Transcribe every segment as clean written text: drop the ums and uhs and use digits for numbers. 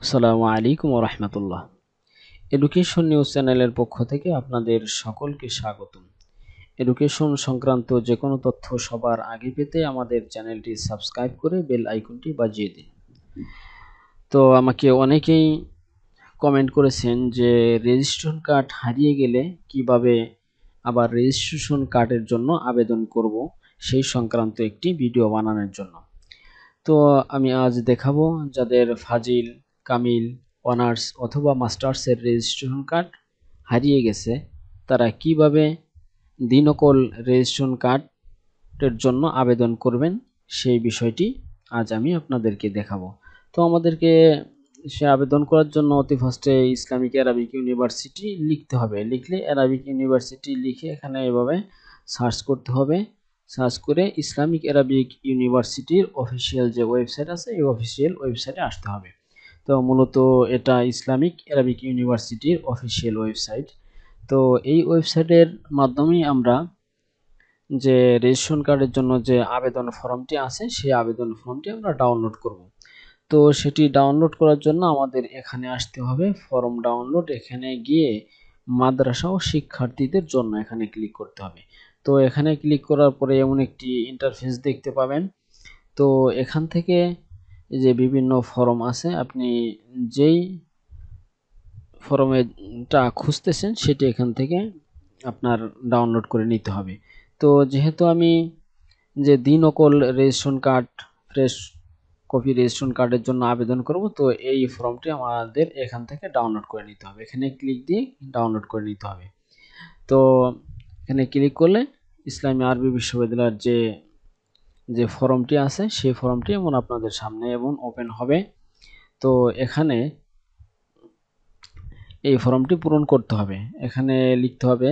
আসসালামু আলাইকুম ওয়া রাহমাতুল্লাহ। এডুকেশন নিউজ চ্যানেলের পক্ষ থেকে আপনাদের সকলকে স্বাগতম। এডুকেশন সংক্রান্ত যে কোনো তথ্য সবার আগে পেতে আমাদের চ্যানেলটি সাবস্ক্রাইব করে বেল আইকনটি বাজিয়ে দিন। তো আমাকে অনেকেই কমেন্ট করেছেন যে রেজিস্ট্রেশন কার্ড হারিয়ে গেলে কিভাবে আবার রেজিস্ট্রেশন কার্ডের জন্য আবেদন করব সেই সংক্রান্ত একটি ভিডিও বানানোর জন্য। তো আমি আজ দেখাবো যাদের ফাজিল, কামিল, অনার্স অথবা মাস্টার্সের রেজিস্ট্রেশন কার্ড হারিয়ে গেছে তারা কিভাবে দ্বিনকল রেজিস্ট্রেশন কার্ডের জন্য আবেদন করবেন সেই বিষয়টি আজ আমি আপনাদেরকে দেখাবো। তো আমাদেরকে সে আবেদন করার জন্য অতি ফার্স্টে ইসলামিক অ্যারাবিক ইউনিভার্সিটি লিখতে হবে। লিখলে অ্যারাবিক ইউনিভার্সিটি লিখে এখানে এভাবে সার্চ করতে হবে। সার্চ করে ইসলামিক অ্যারাবিক ইউনিভার্সিটির অফিসিয়াল যে ওয়েবসাইট আছে এই অফিসিয়াল ওয়েবসাইটে আসতে হবে। তো মূলত এটা ইসলামিক অ্যারাবিক ইউনিভার্সিটির অফিসিয়াল ওয়েবসাইট। তো এই ওয়েবসাইটের মাধ্যমেই আমরা যে রেজিস্ট্রেশন কার্ডের জন্য যে আবেদন ফর্মটি আছে সেই আবেদন ফর্মটি আমরা ডাউনলোড করব। তো সেটি ডাউনলোড করার জন্য আমাদের এখানে আসতে হবে ফর্ম ডাউনলোড। এখানে গিয়ে মাদ্রাসা ও শিক্ষার্থীদের জন্য এখানে ক্লিক করতে হবে। তো এখানে ক্লিক করার পরে এমন একটি ইন্টারফেস দেখতে পাবেন। তো এখান থেকে যে বিভিন্ন ফর্ম আছে আপনি যেই ফর্মটা খুঁজতেছেন সেটি এখান থেকে আপনার ডাউনলোড করে নিতে হবে। তো যেহেতু আমি যে দ্বিনকল registration card fresh copy registration কার্ডের জন্য আবেদন করব, তো এই ফর্মটি আমাদের এখান থেকে ডাউনলোড করে নিতে হবে। এখানে ক্লিক দিয়ে ডাউনলোড করে নিতে হবে। তো এখানে ক্লিক করলে ইসলামী আরবি বিশ্ববিদ্যালয়ের যে ফর্মটি আছে সেই ফর্মটি এমন আপনাদের সামনে এমন ওপেন হবে। তো এখানে এই ফর্মটি পূরণ করতে হবে। এখানে লিখতে হবে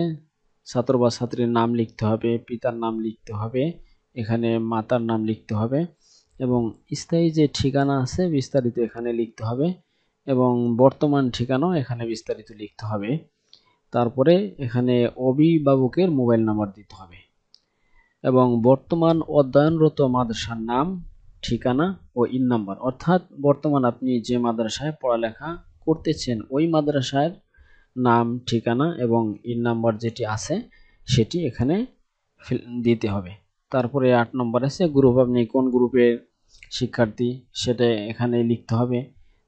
ছাত্র বা ছাত্রীর নাম লিখতে হবে, পিতার নাম লিখতে হবে, এখানে মাতার নাম লিখতে হবে এবং স্থায়ী যে ঠিকানা আছে বিস্তারিত এখানে লিখতে হবে এবং বর্তমান ঠিকানাও এখানে বিস্তারিত লিখতে হবে। তারপরে এখানে অভিভাবকের মোবাইল নাম্বার দিতে হবে এবং বর্তমান অধ্যয়নরত মাদ্রাসার নাম, ঠিকানা ও ইন নাম্বার, অর্থাৎ বর্তমান আপনি যে মাদ্রাসায় পড়ালেখা করতেছেন ওই মাদ্রাসার নাম, ঠিকানা এবং ইন নাম্বার যেটি আছে সেটি এখানে দিতে হবে। তারপরে 8 নম্বর আছে গ্রুপ, আপনি কোন গ্রুপের শিক্ষার্থী সেটা এখানে লিখতে হবে।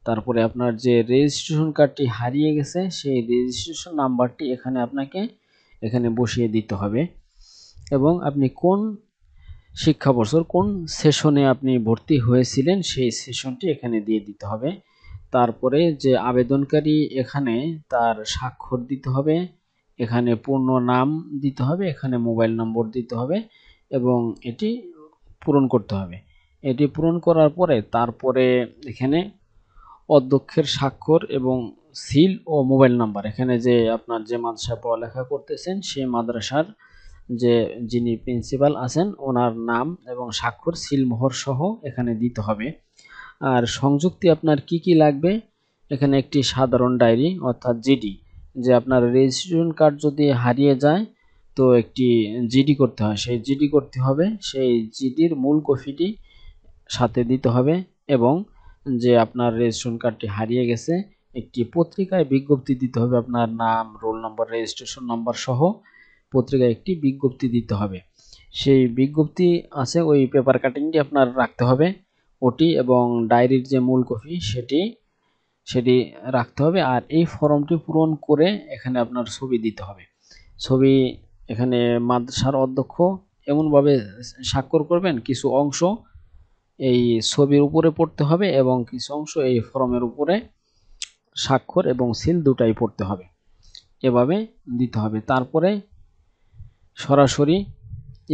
তারপরে আপনার যে রেজিস্ট্রেশন কার্ডটি হারিয়ে গেছে সেই রেজিস্ট্রেশন নাম্বারটি এখানে আপনাকে এখানে বসিয়ে দিতে হবে এবং আপনি কোন শিক্ষাবর্ষর কোন সেশনে আপনি ভর্তি হয়েছিলেন সেই সেশনটি এখানে দিয়ে দিতে হবে। তারপরে যে আবেদনকারী এখানে তার স্বাক্ষর দিতে হবে, এখানে পূর্ণ নাম দিতে হবে, এখানে মোবাইল নম্বর দিতে হবে এবং এটি পূরণ করতে হবে। এটি পূরণ করার পরে তারপরে এখানে অধ্যক্ষের স্বাক্ষর এবং সিল ও মোবাইল নাম্বার, এখানে যে আপনার যে মাদ্রাসায় পড়ালেখা করতেছেন সেই মাদ্রাসার যিনি প্রিন্সিপাল আছেন ওনার নাম এবং স্বাক্ষর সিল মোহর সহ এখানে দিতে হবে। আর সংযুক্তি আপনার কি কি লাগবে, এখানে একটি সাধারণ ডায়েরি অর্থাৎ জিডি, যে আপনার রেজিস্ট্রেশন কার্ড যদি হারিয়ে যায় তো একটি জিডি করতে হয়, সেই জিডি করতে হবে, সেই জিডির মূল কপিটি সাথে দিতে হবে এবং যে আপনার রেজিস্ট্রেশন কার্ডটি হারিয়ে গেছে একটি পত্রিকায় বিজ্ঞপ্তি দিতে হবে, আপনার নাম, রোল নম্বর, রেজিস্ট্রেশন নাম্বার সহ পত্রিকায় একটি বিজ্ঞপ্তি দিতে হবে। সেই বিজ্ঞপ্তি আছে ওই পেপার কাটিংটি আপনার রাখতে হবে ওটি এবং ডায়েরির যে মূল কপি সেটি রাখতে হবে। আর এই ফর্মটি পূরণ করে এখানে আপনার ছবি দিতে হবে। ছবি এখানে মাদ্রাসার অধ্যক্ষ এমনভাবে স্বাক্ষর করবেন কিছু অংশ এই ছবির উপরে পড়তে হবে এবং কিছু অংশ এই ফর্মের উপরে স্বাক্ষর এবং সিল দুটাই পড়তে হবে, এভাবে দিতে হবে। তারপরে সরাসরি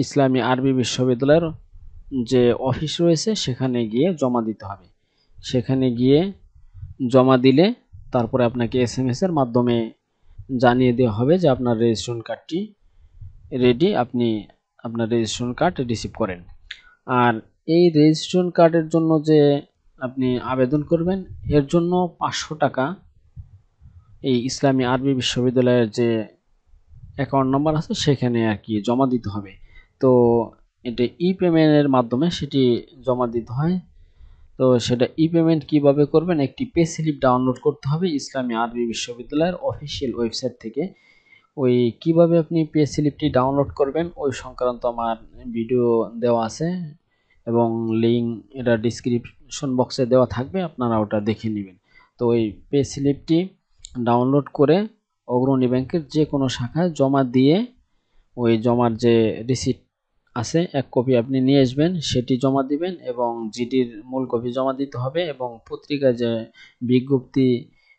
ইসলামী আরবি বিশ্ববিদ্যালয়ের যে অফিস রয়েছে সেখানে গিয়ে জমা দিতে হবে। সেখানে গিয়ে জমা দিলে তারপরে আপনাকে SMS এর মাধ্যমে জানিয়ে দেওয়া হবে যে আপনার রেজিস্ট্রেশন কার্ডটি রেডি, আপনি আপনার রেজিস্ট্রেশন কার্ড রিসিভ করেন। আর এই রেজিস্ট্রেশন কার্ডের জন্য যে আপনি আবেদন করবেন এর জন্য 500 টাকা এই ইসলামী আরবি বিশ্ববিদ্যালয়ের যে অ্যাকাউন্ট নাম্বার আছে সেখানে আর কি জমা দিতে হবে। তো এটা ই পেমেন্টের মাধ্যমে সেটি জমা দিতে হয়। তো সেটা ই পেমেন্ট কিভাবে করবেন, একটি পে স্লিপ ডাউনলোড করতে হবে ইসলামী আরবি বিশ্ববিদ্যালয়ের অফিসিয়াল ওয়েবসাইট থেকে। ওই কিভাবে আপনি পে স্লিপটি ডাউনলোড করবেন ওই সংক্রান্ত আমার ভিডিও দেওয়া আছে এবং লিঙ্ক এটা ডিসক্রিপশন বক্সে দেওয়া থাকবে, আপনারা ওটা দেখে নেবেন। তো ওই পে স্লিপটি ডাউনলোড করে অগ্রণী ব্যাংকের যে কোনো শাখায় জমা দিয়ে ওই জমার যে রিসিট আছে এক কপি আপনি নিয়ে আসবেন, সেটি জমা দিবেন এবং জিডির মূল কপি জমা দিতে হবে এবং পত্রিকায় যে বিজ্ঞপ্তি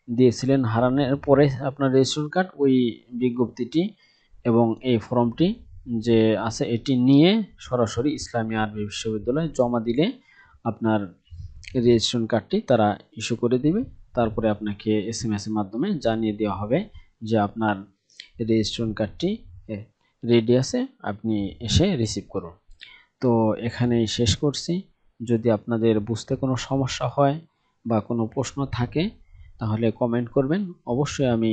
দিয়েছিলেন হারানোর পরে আপনার রেশন কার্ড ওই বিজ্ঞপ্তিটি এবং এই ফর্মটি যে আছে এটি নিয়ে সরাসরি ইসলামী আরবি বিশ্ববিদ্যালয়ে জমা দিলে আপনার রেজিস্ট্রেশন কার্ডটি তারা ইস্যু করে দিবে। তারপরে আপনাকে এসএমএস এর মাধ্যমে জানিয়ে দেওয়া হবে যে আপনার রেজিস্ট্রেশন কার্ডটি রেডি আছে, আপনি এসে রিসিভ করুন। তো এখানেই শেষ করছি। যদি আপনাদের বুঝতে কোনো সমস্যা হয় বা কোনো প্রশ্ন থাকে তাহলে কমেন্ট করবেন, অবশ্যই আমি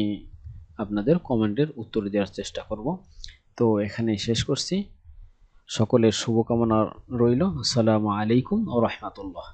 আপনাদের কমেন্টের উত্তর দেওয়ার চেষ্টা করব। তো এখানেই শেষ করছি। সকলের শুভকামনা রইল। আসসালামু আলাইকুম ওয়া রাহমাতুল্লাহ।